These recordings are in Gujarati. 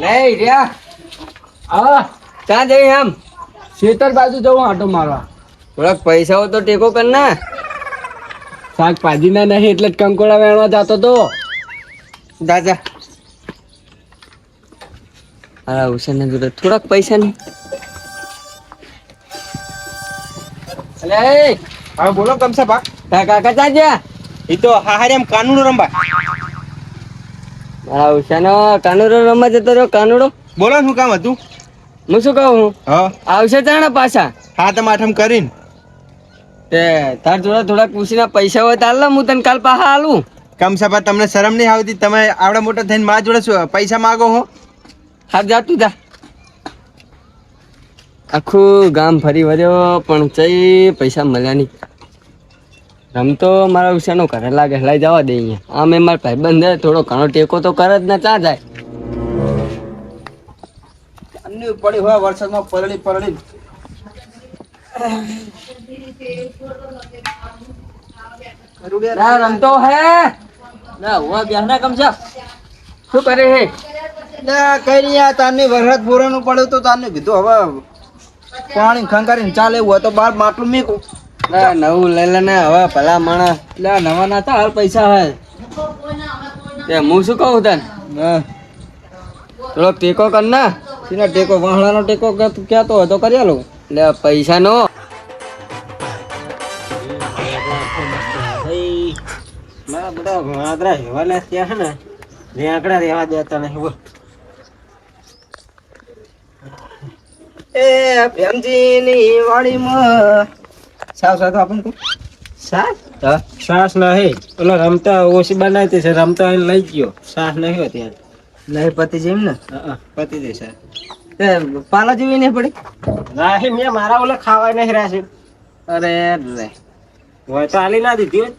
લે રહ્યા હા ક્યાં જઈ આમ ખેતર બાજુ જવું આટો મારવા. થોડાક પૈસાઓ તો ટેકો કર ને. શાકભાજી ના નહીં એટલે જ કંકોડા વેણવા જતો તો. જા હા ઉછેરને જોડે થોડાક પૈસા નહીં. અલે હા બોલો કમસા બા. કાકા ક્યાં ગયા? એ તો હારે એમ કાનુડો રંબા. હા ઉછાનો કાનુડો રમવા જતો રહ્યો કાનુડો. બોલો શું કામ હતું? હું શું કહું હા આવશે તાણા પાછા. હા તમે આઠમ કરીને તે તાર જોડે થોડાક પૂછીને પૈસા હોય તો હાલ હું તને કાલ પાછા હાલું. કમસા બા તમને શરમ નહીં આવતી? તમે આવડા મોટા થઈને મારા જોડે પૈસા માગો હો? હા જા તું જા. આખું ગામ ફરી વર્યો પણ ચઈ પૈસા મળ્યા નહીં. રમતો મારા ઉષાનો ઘરે લાગે લઈ જવા દે અહીંયા. આમ એ મારા ભાઈબંધ થોડો ઘણો ટેકો તો કરે જ ને ચા જાય. પડી હોય વરસાદમાં પરળી રમતો હે ના હુआ બેહના કમસા શું કરે હે? કઈ નહીં આ તારની વરસાદ પૂરાનું પડ્યું તો તારને કીધું હવે પાણી ખંકારીને ચાલે એવું હોય તો બાર માટલું મેકું. ના નવું લઈ લે ને હવે ભલા માણસ એટલે નવા ના હતા હાલ પૈસા હે તે હું શું કહું તને થોડો ટેકો કર ને. સીના ટેકો વાહણાનો ટેકો કહેતો હોય તો કરી આલો. એટલે પૈસા નો મારા બધા વાદરા હેવાના ત્યાં છે ને રેંકડા રહેવા દેતા નહીં. એ પ્રેમજીની વાડીમાં સાવ સાવ આપણને કહું સાસ નહીં ઓલો રમતા ઓછી બનાવતી છે રમતા એને લઈ ગયો સાસ નહીં હોય ત્યાં નહીં પતિ જેમ ને પતિ જઈ સર પાલા જેવી નહીં પડી રાહી મેં મારા ઓલે ખાવાય નહીં રાશી. અરે રે હોય તો આલી ના દીધી હોય.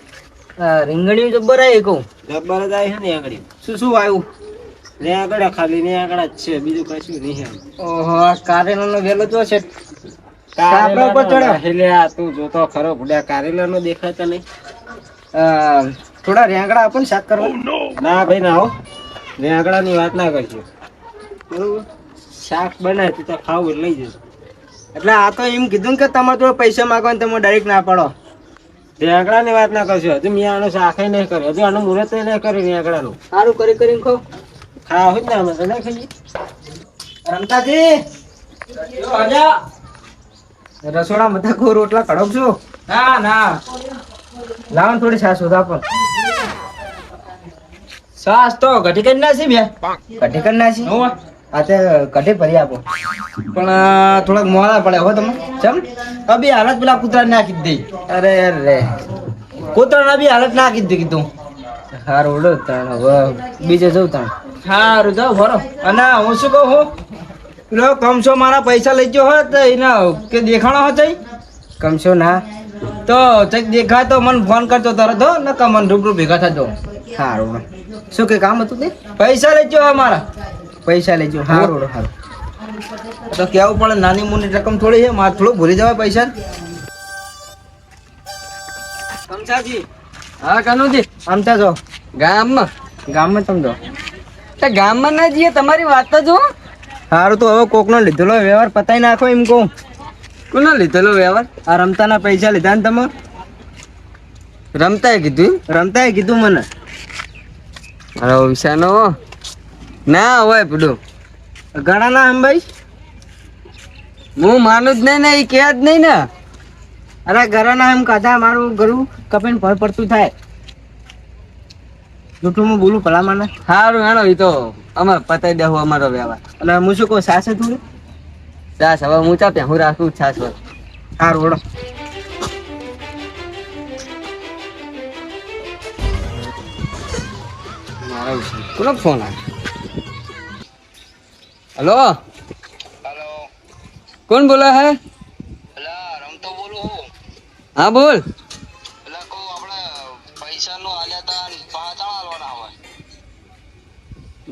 રીંગણી જબ્બર આવી કહું જબ્બર જ આવી છે ને આગળ શું શું આવ્યું ને આગળ ખાલી ને આગળ જ છે બીજું કશું નહીં. ઓહો કારેલા નો વેલો જો છે તું જોતો ખરો ભૂડ્યા કારેલા નો દેખાતા નહીં. થોડા રેંગડા આપો ને શાક કરવા. ના ભાઈ ના હો રેંગડા ની વાત ના કરજો બરોબર. શાક બનાય તો ખાવું એટલે લઈ જજો. એટલે આ તો એમ કીધું કે તમારે થોડા પૈસા માંગવા તમે ડાયરેક્ટ ના પડો. રેંગડા ની વાત ના કરશો. હજુ મેં આનો શાક નહીં કર્યો હજુ આનું મુહૂર્ત નહીં કર્યું રેંગડા નું. સારું કરી કરીને ખાવ ખાવ જ ને અમે તો નહીં ખાઈએ. રમતાજી રસોડા મથા કો રોટલા કડક છો? ના ના લાવ થોડી સાસ સુધા પણ સાસ તો ઘટી કરી નાસી બે ઘટી કરી નાસી. આ તે ઘટી ભરી આપો પણ થોડાક મોડા પડે હો તમે ચમ અભી હાલત પેલા કૂતરા નાખી દઈ. અરે રે કૂતરા બી હાલત નાખી દઈ કીધું. હારું ઉડો તાણ હવે બીજે જવું તાણ. હારું જાવ ભરો. અને હું શું કહું હું પેલો કમસો મારા પૈસા લઈ ગયો હોત એના કે દેખાણો હતો કમસો ના તો ચક દેખાય તો મને ફોન કરતો તરત હો નકા મને રૂબરૂ ભેગા થતો. સારું શું કે કામ હતું તે? પૈસા લઈ ગયો મારા પૈસા લઈ ગયો. સારું સારું તો કેવું પડે નાની મોટી રકમ થોડી છે મારે થોડું ભૂલી જવાય પૈસા. કમસાજી હા કાનુજી આમતા જો ગામમાં તમે જો ગામમાં ના જઈએ તમારી વાત તો જો. સારું તો હવે કોકનો લીધેલો વ્યવહાર પતાઈ નાખો એમ કહું. કોનો લીધેલો વ્યવહાર? આ રમતાના પૈસા લીધા ને તમે? રમતાએ કીધું? રમતાએ કીધું મને. અરે વિશાનો ના હોય પડું ઘણા ના એમ ભાઈ હું માનું જ નહીં ને એ કે જ નહીં ને. અરે ઘરના એમ કાઢા મારું ગળું કપીને ભર પડતું થાય. જૂઠું હું બોલું ભલા મને. સારું હેણો એ તો અમે પતાવી દેવું અમારો વ્યવહાર. અને હું શું કહું સાસે થોડું છાસ હવે હું ચાપ્યા હું રાખું છાસ હોય. સારું વડો કોનો ફોન આવે? હેલો હેલો કોણ બોલે હે? પેલા રમતો બોલું હું. હા બોલ. પેલા કહું આપણે પૈસા નું આલ્યા તા પાછા આલવાના હોય.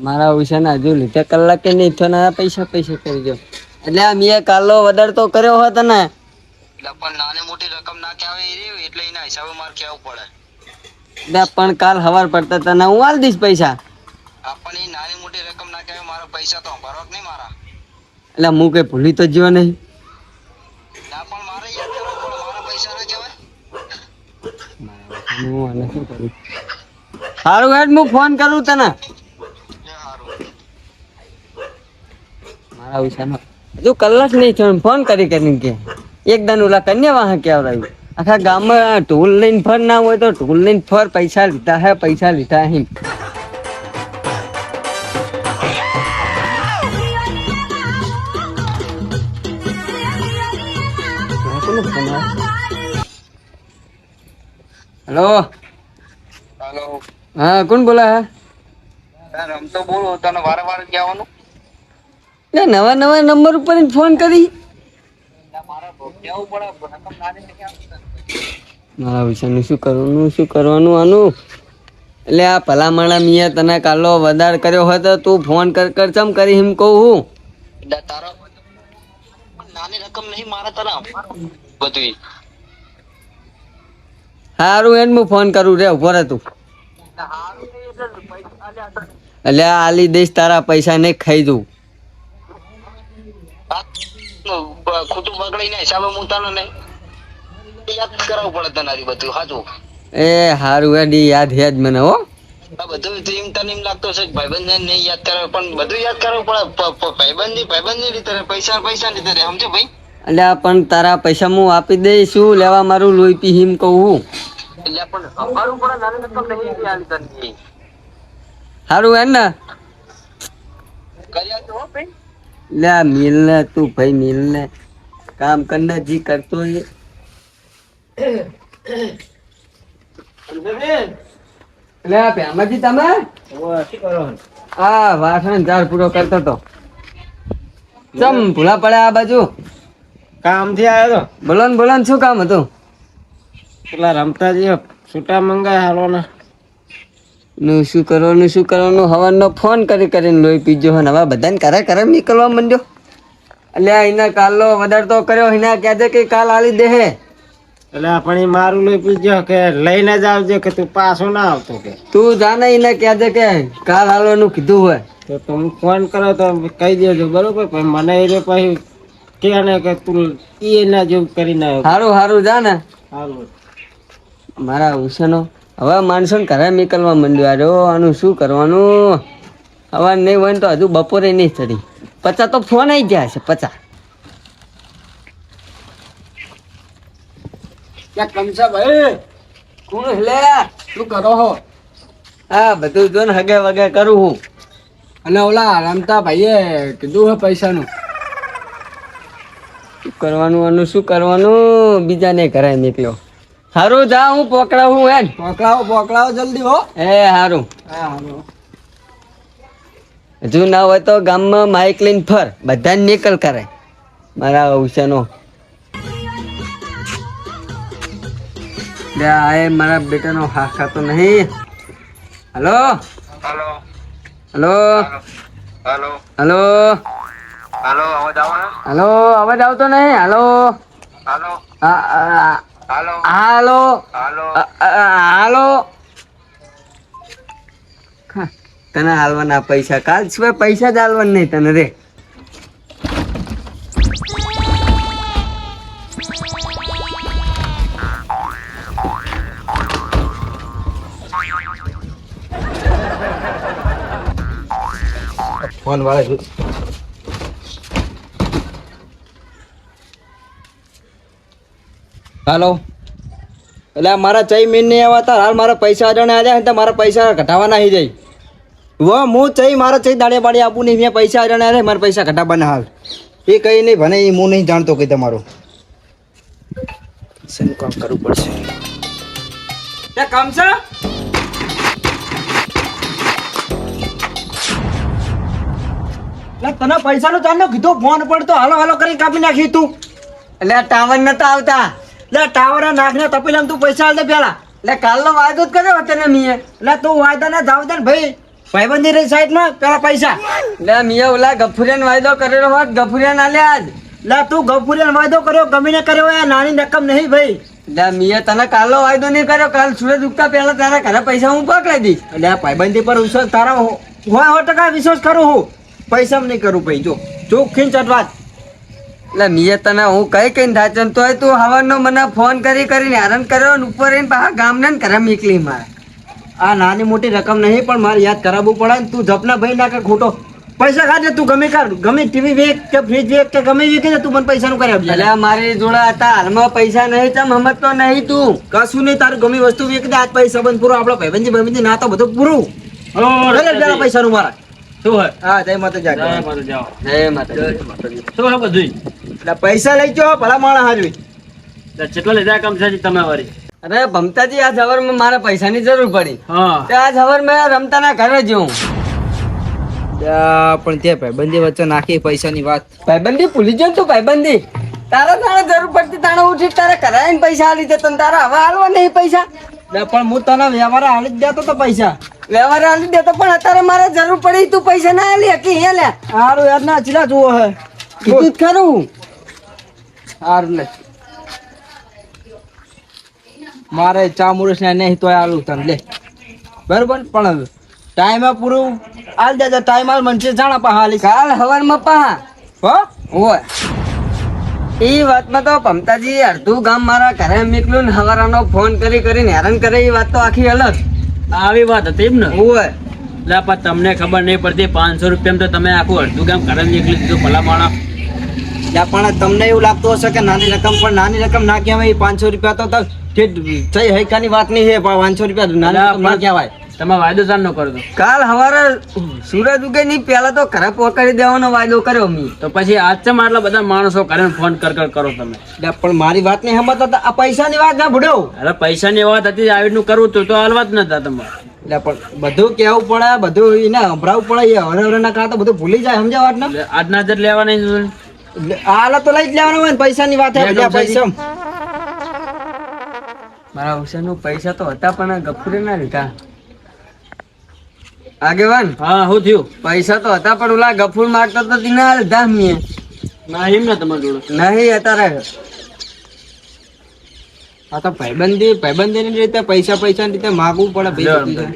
મારા ઉષાના હજુ લીધે કલાકે નહીં થયો ને પૈસા કરી દો. એટલે આ મેં કાલો વધારે તો કર્યો હોત ને. એટલે પણ નાની મોટી રકમ ના કહેવાય એ રહ્યું એટલે એના હિસાબે મારે કહેવું પડે. પણ કાલ હવાર પડતા તને હું આલ દઈશ પૈસા. આપણને એ નાની મોટી રકમ ના કહેવાય મારે પૈસા તો ભરવા નહીં મારા. એટલે હું કઈ ભૂલી તો જ્યો નહીં. ના પણ મારે યાદ કરવું પડે, મારા પૈસા ના કહેવાય. હું આને શું કરું? સારું હેડ હું ફોન કરું તને. એ સારું. મારા વિષયનો હજુ કલાક નહીં થયો ફોન કરી કરીને કે એકદમ ઓલા કન્યા વાહ ક્યાં રહ્યું આખા ગામમાં ઢોલ લઈને ફર ના હોય તો ઢોલ લઈને ફર પૈસા લીધા હે પૈસા લીધા હે. હેલો હાલો. હા કોણ બોલા હે? રમતો બોલો, તને વારે વારે કહેવાનું. લે નવા નવા નંબર ઉપર જ ફોન કરી. મારે કહેવું પડે, રકમ નાની ને ક્યાં. મારા વિષયનું શું કરવાનું આનું? એટલે આ ભલામણા મિયા તને કાલો વધાર કર્યો હોય તો તું ફોન કર ચમ કરી એમ કહું હું. તારો નાની રકમ નહીં મારે તને બધું. સારું એને હું ફોન કરું રે ઉભો રહે તું. એટલે આલી દઈશ તારા પૈસા ને ખાઈ દઉં. ખોટું બગડીને હિસાબે હું તને નહીં યાદ કરાવવું પડે તને બધું સાચું. એ સારું હેડી યાદ હે જ મને હો. આ બધું એમ તને એમ લાગતો છે ભાઈબંધ ને નહીં યાદ કરાવે, પણ બધું યાદ કરવું પડે. ભાઈબંધ ની રીતે પૈસા રીતે રે, સમજે ભાઈ. એટલે પણ તારા પૈસા હું આપી દઈશ શું લેવા મારું લોહી પી હિમ કહું હું. એટલે પણ અમારું પણ નાની રકમ નહીં યાદ કરવી. સારું હે ને કરી આપજો હો ભાઈ. લે મિલ ને તું ભાઈ મિલ ને કામ કરને જી કરતો એ. એટલે પેમાજી તમે આ વાસણ ઝાડ પૂરો કરતો તો ચમ ભૂલા પડ્યા આ બાજુ? કામ થી આવ્યો બોલો ને શું કામ હતું? પેલા રમતા જઈએ છૂટા મંગાય હાલવાના. નું શું કરવાનું હવાનો ફોન કરીને લોહી પીજો હે હવે બધાને કરે નીકળવા માંડ્યો. એટલે એના કાલનો વધારે તો કર્યો એના કહેજે કે કાલ આલી દે હે. એટલે આપણે મારું લઈ પૂછજો કે લઈને જ આવજે કે તું પાછો ના આવતો કે. તું જાને એને કહેજે કે કાલ હાલવાનું કીધું હોય તો તમે ફોન કરો તો કહી દેજો બરોબર. પણ મને એ પછી કે ને કે તું એના જેવું કરીને આવ્યો. સારું જા ને. હારું. મારા ઉષાનો હવે માણસો ને ઘરે નીકળવા માંડ્યો. અરે આનું શું કરવાનું? હવે નહીં હોય ને તો હજુ બપોરે નહીં ચડી 50 તો ફોન આવી ગયા છે 50. ક્યાં કમસા ભાઈ કોણ લે? શું કરો હો? હા બધું જો ને હગે વગે કરું હું. અને ઓલા રમતા ભાઈએ કીધું હે પૈસાનું. શું કરવાનું બીજાને ઘરે નીકળ્યો. સારું જા હું પકડાવું હે. પોકળાવો જલ્દી હો. એ સારું. હા હારું. હજુ ના હોય તો ગામમાં માઇક લઈને ફર બધાને નીકળ કરે મારા ઉષાનો. લે આ મારા બેટાનો હા ખાતો નહીં. હલો હાલો હલો હાલો હલો હાલો અવાજ આવે? હલો અવાજ આવતો નહીં. હલો હાલો હાલો હાલો હાલો હાલો. તને હાલવાના પૈસા કાલ સિવાય પૈસા જ હાલવાના નહીં તને રે. ફોન વાળા હાલો. એટલે મારા ચઈ મીન નહીં આવતા હાલ મારા પૈસા અજાણે આવ્યા તો મારા પૈસા ઘટાવા નહીં જાય. હું ચઈ મારા ચઈ દાડે બાડે આપું નહીં. મેં પૈસા અજાણે આવ્યા મારા પૈસા ઘટાવાના હાલ એ કઈ નહીં ભને એ હું નહીં જાણતો કે તમારું શું કામ કરવું પડશે. કમસા તને પૈસાનું ચાલો કીધું ફોન પડતો હાલો હાલો કરી કાપી નાખી તું. એટલે ટાવર નતા આવતા. એટલે ટાવર નાખને તપીલામ તું પૈસા આલ દે પેલા. એટલે કાલનો વાયદો જ કર્યો તને મીએ. એટલે તું વાયદા ને જાવ દે ને ભાઈ ભાઈબંધી રહી સાઈડ માં પેલા પૈસા. એટલે મીએ ઓલા ગફુરિયાને વાયદો કરેલો હોત ગફુરિયાને આલ્યા જ. એટલે તું ગફુરિયાને વાયદો કર્યો ગમીને કર્યો એ નાની રકમ નહીં ભાઈ. એટલે મીએ તને કાલનો વાયદો નહીં કર્યો. કાલ સૂરજ ઉગતા પહેલા તારા ઘરે પૈસા હું પકડાઈ દઈશ. એટલે આ ભાઈબંધી પર વિશ્વાસ તારો હોય 100% વિશ્વાસ કરું હું. પૈસા નહીં કરું ભાઈ જો ચોખ્ખી ચટવાત. એટલે મીએ તને હું કઈ ધાચન તોય તું હવારનો મને ફોન કરીને હેરાન કર્યો ને ઉપર રહીને પાછા ગામને ને ઘરે નીકળી મારે. આ નાની મોટી રકમ નહીં પણ મારે યાદ કરાવવું પડે ને. તું જપના ભાઈ ના કે ખોટો પૈસા ખાજે તું ગમે કર ગમે ટીવી વેચ કે ફ્રીજ વેચ કે ગમે વેચે તું મને પૈસા નું કરી આપજે. એટલે મારી જોડે હતા હાલમાં પૈસા નહીં ચમ સમજતો નહીં તું. કશું નહીં તારું ગમે વસ્તુ વેચ દે. આજ પૈસા બંધ પૂરો આપણો ભાઈબંધી ના તો બધું પૂરું. પેલા પૈસા નું મારા શું હોય? હા જય માતા જય જાગ. માતા જાઓ. જય માતાજી. શું હોય બધું? એટલે પૈસા લઈ જાઓ ભલા માણસ હાજરી. કેટલા લીધા કામ છે તમે વારી? અરે ભમતાજી આજ હવારમાં મારે પૈસાની જરૂર પડી. હા. તે આજ હવાર મેં રમતાના ઘરે જ હું. પણ તે ભાઈબંધી વચ્ચે નાખી પૈસાની વાત. ભાઈબંધી ભૂલી ગયો ને તું ભાઈબંધી. તારે જરૂર પડતી તાણે ઉઠી તારે કરાવીને પૈસા આલી દે તને તારે હવે હાલવા નહીં પૈસા. પણ હું તને વ્યવહાર હાલી જ દેતો તો પૈસા. વ્યવહાર આલી દેતો પણ અત્યારે મારે જરૂર પડી તું પૈસા ના આલી હકી હે લે. હારું યાર ના ચીલા જુઓ હે કીધું જ ખરું. હારું લે મારે ચા મુરસ ને નહીં તોય આલું તને લે બરોબર. પણ ટાઈમે પૂરું હાલ દેજે. ટાઈમ હાલ મને જાણા પા હાલી કાલ હવારમાં પાહા હો. ઓય એ વાતમાં તો ભમતાજી અડધું ગામ મારા ઘરે નીકળ્યું ને હવારાનો ફોન કરીને હેરાન કરે એ વાત તો આખી અલગ. આવી વાત હતી એમ ને? ઓય એટલે પણ તમને ખબર નહીં પડતી 500 રૂપિયામાં તો તમે આખું અડધું ગામ ઘરે નીકળી દીધું ભલા માણસ. પણ તમને એવું લાગતું હશે કે નાની રકમ પણ નાની રકમ ના કહેવાય. 500 રૂપિયા તો થઈ હૈકાની વાત નહીં છે. 500 રૂપિયા નાની રકમ ના કહેવાય. તમે વાયદો ચાલ ન કરતો કાલ હવારે સૂરજ ઉગે ની પેલા તો ઘરે પહોંચાડી દેવાનો વાયદો કર્યો મી. તો પછી આજ છે આટલા બધા માણસો કરે ફોન કર કરો તમે. પણ મારી વાત નહીં સમજતા. આ પૈસાની વાત ના ભૂડ્યો. અરે પૈસાની વાત હતી આવી રીતનું કરવું તો હાલવા જ નતા તમારે. એટલે પણ બધું કેવું પડે બધું એને સંભળાવવું પડે. એ હરે ના કાં તો બધું ભૂલી જાય સમજ્યા વાત ને. એટલે આજના જ લેવા નહીં. હાલ તો લઈ જ લેવાનું હોય ને પૈસાની વાત. પૈસા મારા ઉછેરનો પૈસા તો હતા પણ ગફુરે ના લીધા. આગેવાન હા શું થયું? પૈસા તો હતા પણ ઓલા ગફુર માગતો તો તેના લીધા મીએ. ના એમ ને તમારી જોડે નહીં અત્યારે આ તો ભાઈબંધી ની રીતે પૈસા ની રીતે માગવું પડે ભાઈ.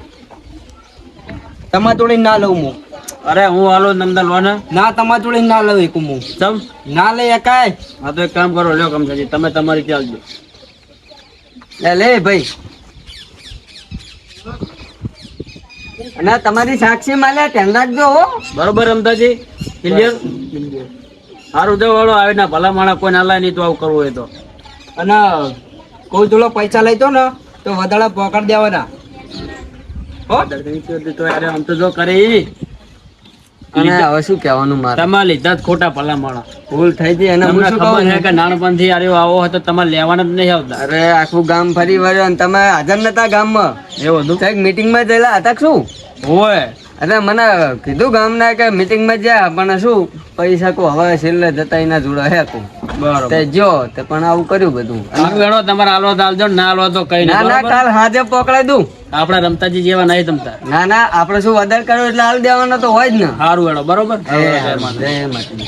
તમારા જોડે ના લઉં હું. અરે હું હાલો નંદા લો ને. ના તમારા જોડે ના લઉં એક હું. ચમ ના લઈ એકાય. હા તો એક કામ કરો લ્યો કમસાજી તમે તમારી ચાલજો. લે ભાઈ અને તમારી સાક્ષી માલ્યા ધ્યાન રાખજો હો. બરોબર રમતાજી ક્લિયર. સારું દેવ વાળો આવે ને ભલા માણસ કોઈ ના લાય નહીં તો આવું કરવું હોય તો. અને કોઈ જોડે પૈસા લઈતો ને તો વધારે પકડ દેવાના. હો તો યાર આમ તો જો કરે અને હવે શું કહેવાનું મારે. તમારે લીધા જ ખોટા ભલા માણસ. ભૂલ થઈ ગઈ અને હું તમને શું ખબર કહું છે કે નાનપણથી યાર આવો હોય તો તમારે લેવાના જ નહીં આવતા. અરે આખું ગામ ફરી વળ્યો અને તમે હાજર નતા ગામમાં. એવું હતું કઈક મીટિંગમાં ગયેલા હતા કે શું? હોય. અરે મને કીધું ગામના કે મીટિંગમાં જ્યાં પણ શું પૈસા કો હવે છેલ્લે જતા એના જોડે હે કો બરોબર તે જો તે પણ આવું કર્યું બધું. વેણો તમારે હાલવા તો હાલજો ના હાલવા તો કઈ ના ના નહીં. કાલ હાજે પકડાઈ દઉં. આપડા રમતાજી જેવા નહીં તમતા. ના ના આપણે શું વધારે કર્યો એટલે હાલ દેવાનો તો હોય જ ને. સારું વેણો બરોબર. જય માતાજી.